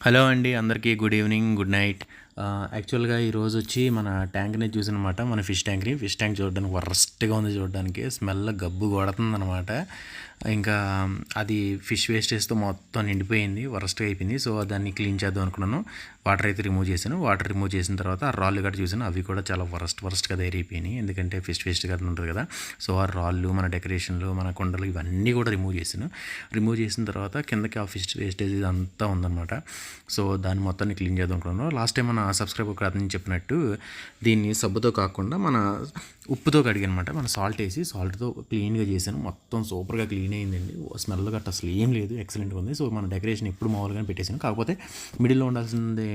Hello అండి, అందరికీ good evening, good night. యాక్చువల్గా ఈరోజు వచ్చి మన ట్యాంక్ని చూసానమాట. మన ఫిష్ ట్యాంక్ చూడడానికి వరస్ట్గా ఉంది. చూడడానికి స్మెల్ గబ్బు కొడుతుందనమాట. ఇంకా అది ఫిష్ వేస్టేజ్తో మొత్తం నిండిపోయింది, వరస్ట్గా అయిపోయింది. సో దాన్ని క్లీన్ చేద్దాం అనుకున్నాను. వాటర్ అయితే రిమూవ్ చేశాను. వాటర్ రిమూవ్ చేసిన తర్వాత ఆ రాళ్ళు గట్రా చూసాను, అవి కూడా చాలా వరస్ట్గా తయారైపోయినాయి. ఎందుకంటే ఫిష్ వేస్ట్ కదా ఉంటుంది కదా. సో ఆ రాళ్ళు, మన డెకరేషన్లు, మన కొండలు ఇవన్నీ కూడా రిమూవ్ చేశాను. రిమూవ్ చేసిన తర్వాత కిందకి ఆ ఫిష్ వేస్టేజ్ ఇదంతా ఉందన్నమాట. సో దాన్ని మొత్తాన్ని క్లీన్ చేద్దాం అనుకున్నాను. లాస్ట్ టైం మన సబ్స్క్రైబర్ ఒక అతను చెప్పినట్టు దీన్ని సబ్బుతో కాకుండా మన ఉప్పుతో కడిగనమాట. మన సాల్ట్ వేసి సాల్ట్తో క్లీన్గా చేశాను. మొత్తం సూపర్గా క్లీన్ అయిందండి. స్మెల్ గట్ట అసలు ఏం లేదు, ఎక్సలెంట్గా ఉంది. సో మన డెకరేషన్ ఎప్పుడు మామూలుగానే పెట్టేశాను. కాకపోతే మిడిల్లో ఉండాల్సిందే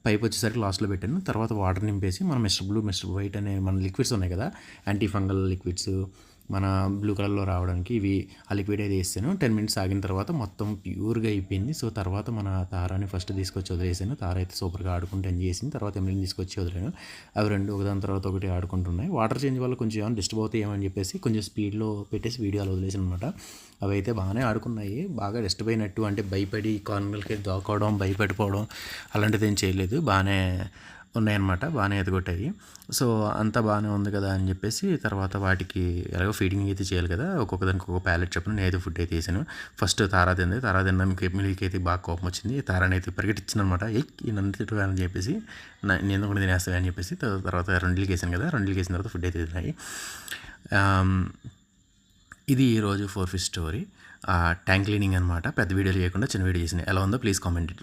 పైప్ వచ్చేసరికి లాస్ట్లో పెట్టాను. తర్వాత వాటర్ నింపేసి మన మిస్టర్ బ్లూ, మిస్టర్ వైట్ అనే మన లిక్విడ్స్ ఉన్నాయి కదా, యాంటీ ఫంగల్ లిక్విడ్స్, మన బ్లూ కలర్లో రావడానికి ఇవి ఆ లిక్విడ్ అయితే వేసాను. 10 మినిట్స్ ఆగిన తర్వాత మొత్తం ప్యూర్గా అయిపోయింది. సో తర్వాత మన తారాని ఫస్ట్ తీసుకొచ్చి వదిలేసాను. తార అయితే సూపర్గా ఆడుకుంటూ ఎంజాయ్ చేసింది. తర్వాత ఎమ్మెల్యేని తీసుకొచ్చి వదిలేను. అవి రెండు ఒకదాని తర్వాత ఒకటి ఆడుకుంటున్నాయి. వాటర్ చేంజ్ వల్ల కొంచెం ఏమైనా డిస్టర్బ్ అవుతాయి ఏమని చెప్పేసి కొంచెం స్పీడ్లో పెట్టేసి వీడియోలు వదిలేసాను అనమాట. అవి అయితే బాగానే ఆడుకున్నాయి. బాగా డిస్టర్బ్ అయినట్టు అంటే భయపడి కార్నర్లకి దాక్కోవడం, భయపడిపోవడం అలాంటిది ఏం చేయలేదు. బాగానే ఉన్నాయన్నమాట, బాగానే ఎదగొట్టాయి. సో అంతా బాగానే ఉంది కదా అని చెప్పేసి తర్వాత వాటికి ఎలాగో ఫీడింగ్ అయితే చేయాలి కదా, ఒక్కొక్క దానికి ఒక ప్యాలెట్ చెప్పిన నేనైతే ఫుడ్ అయితే వేసాను. ఫస్ట్ తారా తినడానికి మిల్క్ అయితే బాగా కోపం వచ్చింది. తారాని అయితే పరిగెట్టించింది అనమాట. ఈ నన్ను తిట్టుకోవాలని చెప్పేసి, నేను కూడా తినేస్తాను అని చెప్పేసి తర్వాత రెండుకి వేసాను కదా, రెండుకి వేసిన తర్వాత ఫుడ్ అయితే తిన్నాయి. ఇది ఈరోజు 4 ఫిష్ స్టోరీ, ట్యాంక్ క్లీనింగ్ అనమాట. పెద్ద వీడియోలు చేయకుండా చిన్న వీడియో చేసింది. ఎలా ఉందో ప్లీజ్ కామెంట్.